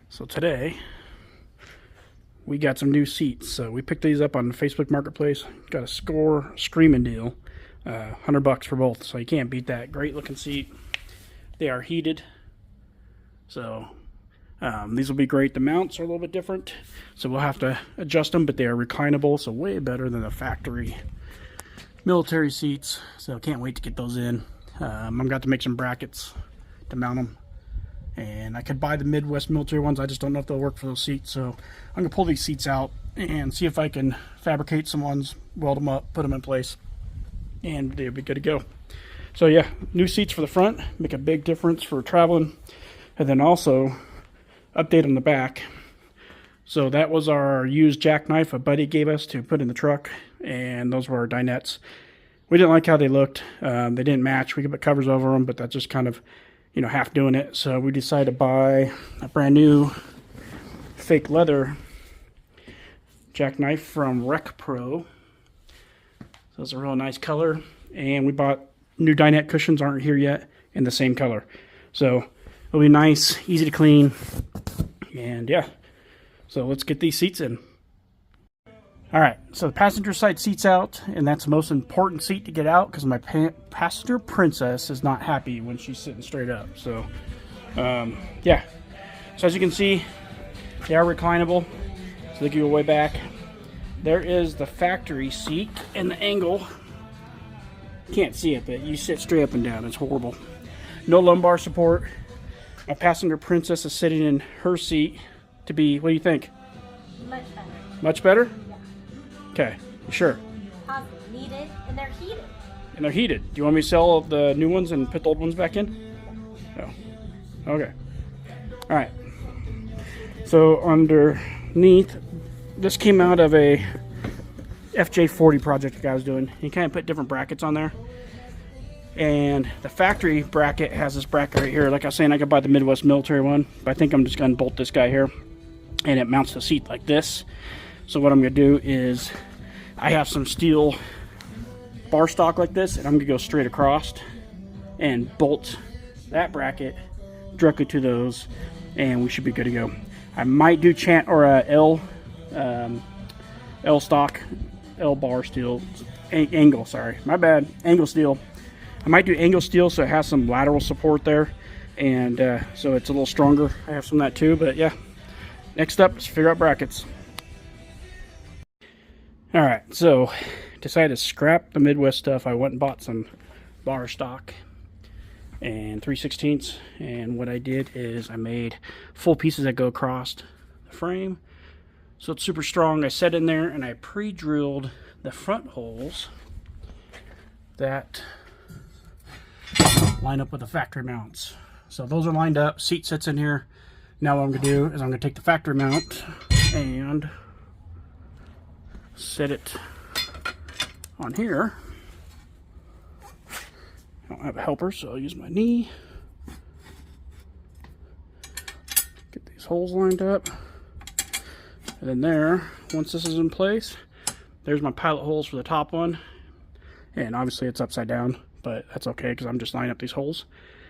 So today we got some new seats. So we picked these up on Facebook Marketplace. Got a score screaming deal, $100 for both. So you can't beat that. Great looking seat. They are heated. So these will be great. The mounts are a little bit different, so we'll have to adjust them, but they are reclinable, so way better than the factory military seats. So can't wait to get those in. I'm got to make some brackets to mount them, and I could buy the Midwest military ones. I just don't know if they'll work for those seats, so I'm gonna pull these seats out and see if I can fabricate some ones, weld them up, put them in place, and they'll be good to go. So yeah, new seats for the front make a big difference for traveling. And then also update on the back. So that was our used jackknife a buddy gave us to put in the truck, and those were our dinettes. We didn't like how they looked. They didn't match. We could put covers over them, but that's just kind of, half doing it. So we decided to buy a brand new fake leather jackknife from Rec Pro. So it's a real nice color, and we bought new dinette cushions, aren't here yet, in the same color. So it'll be nice, easy to clean, and yeah. So let's get these seats in. All right, so the passenger side seat's out, and that's the most important seat to get out because my passenger princess is not happy when she's sitting straight up. So, yeah. So as you can see, they are reclinable, so they can go way back. There is the factory seat, and the angle, can't see it, but you sit straight up and down. It's horrible. No lumbar support. My passenger princess is sitting in her seat to be, what do you think? Much better. Much better? Yeah. Okay, you sure? Positive. Needed, and they're heated. And they're heated. Do you want me to sell the new ones and put the old ones back in? No. Okay. All right. So underneath, this came out of a FJ40 project the guy was doing. He kind of put different brackets on there. And the factory bracket has this bracket right here. Like I was saying, I could buy the Midwest military one, but I think I'm just going to bolt this guy here, and it mounts the seat like this. So what I'm going to do is, I have some steel bar stock like this, and I'm going to go straight across and bolt that bracket directly to those, and we should be good to go. I might do L stock, L bar steel, angle. Sorry, my bad, angle steel. I might do angle steel so it has some lateral support there, and so it's a little stronger. I have some of that too, but yeah. Next up is figure out brackets. Alright, so decided to scrap the Midwest stuff. I went and bought some bar stock and 3/16, and what I did is I made full pieces that go across the frame. So it's super strong. I set in there and I pre-drilled the front holes that line up with the factory mounts. So those are lined up, seat sits in here. Now what I'm going to do is I'm going to take the factory mount and set it on here. I don't have a helper, so I'll use my knee. Get these holes lined up. And then there, once this is in place, there's my pilot holes for the top one. And obviously it's upside down, but that's okay because I'm just lining up these holes.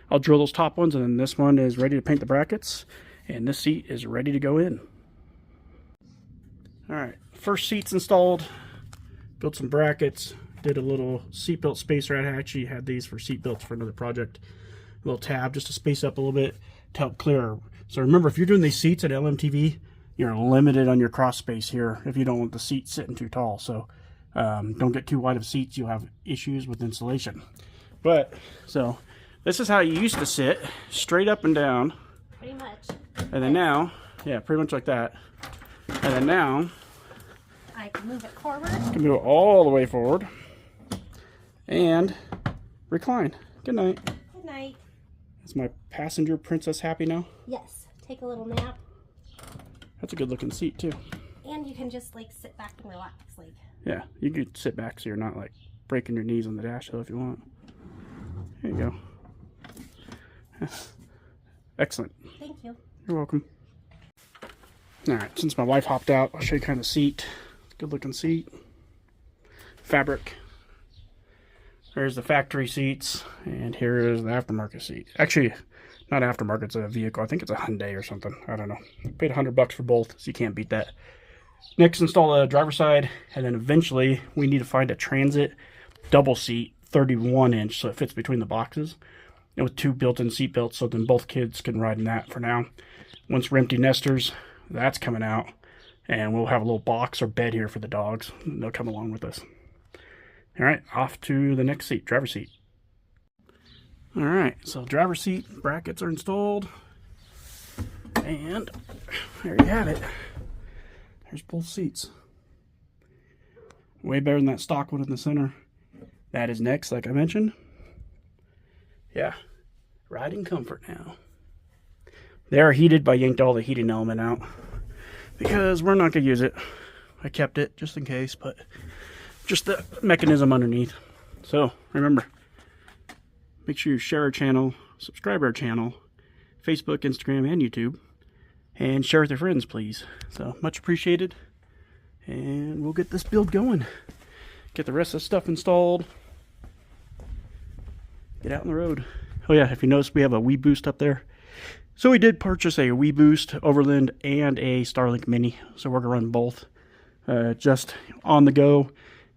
I'll drill those top ones, and then this one is ready to paint the brackets, and this seat is ready to go in. Alright, first seat's installed, built some brackets, did a little seat belt spacer. I actually had these for seat belts for another project. A little tab just to space up a little bit to help clear. So remember, if you're doing these seats at LMTV, you're limited on your cross space here if you don't want the seat sitting too tall. So don't get too wide of seats, you'll have issues with insulation. But, so, this is how you used to sit, straight up and down. Pretty much. And then now, yeah, pretty much like that. And then now, I can move it forward. you can move it all the way forward. And recline. Good night. Good night. Is my passenger princess happy now? Yes. Take a little nap. That's a good looking seat too. And you can just like sit back and relax. Like. Yeah, you could sit back so you're not like breaking your knees on the dash hill if you want. There you go. Excellent. Thank you. You're welcome. Alright, since my wife hopped out, I'll show you kind of the seat. Good looking seat. Fabric. There's the factory seats, and here is the aftermarket seat. Actually, Not aftermarket, it's a vehicle. I think it's a Hyundai or something. I don't know. Paid $100 for both, so you can't beat that. Next, install the driver's side, and then eventually we need to find a Transit double seat, 31-inch, so it fits between the boxes, and with 2 built-in seat belts, so then both kids can ride in that for now. Once we're empty nesters, that's coming out, and we'll have a little box or bed here for the dogs. They'll come along with us. All right, off to the next seat, driver's seat. All right, so driver's seat brackets are installed, and there you have it. There's both seats. Way better than that stock one in the center. That is next, like I mentioned. Yeah, riding comfort now. They are heated, but I yanked all the heating element out because we're not going to use it. I kept it just in case, but just the mechanism underneath. So remember, make sure you share our channel, subscribe our channel, Facebook, Instagram, and YouTube, and share with your friends, please. So much appreciated, and we'll get this build going. Get the rest of the stuff installed. Get out on the road. Oh yeah, if you notice, we have a Wii Boost up there. So we did purchase a Wii Boost Overland and a Starlink Mini. So we're gonna run both, just on the go.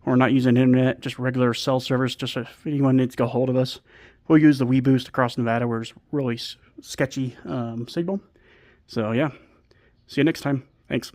We're not using internet, just regular cell service. Just if anyone needs to get a hold of us, we'll use the Wii Boost across Nevada, where it's really sketchy signal. So yeah, see you next time. Thanks.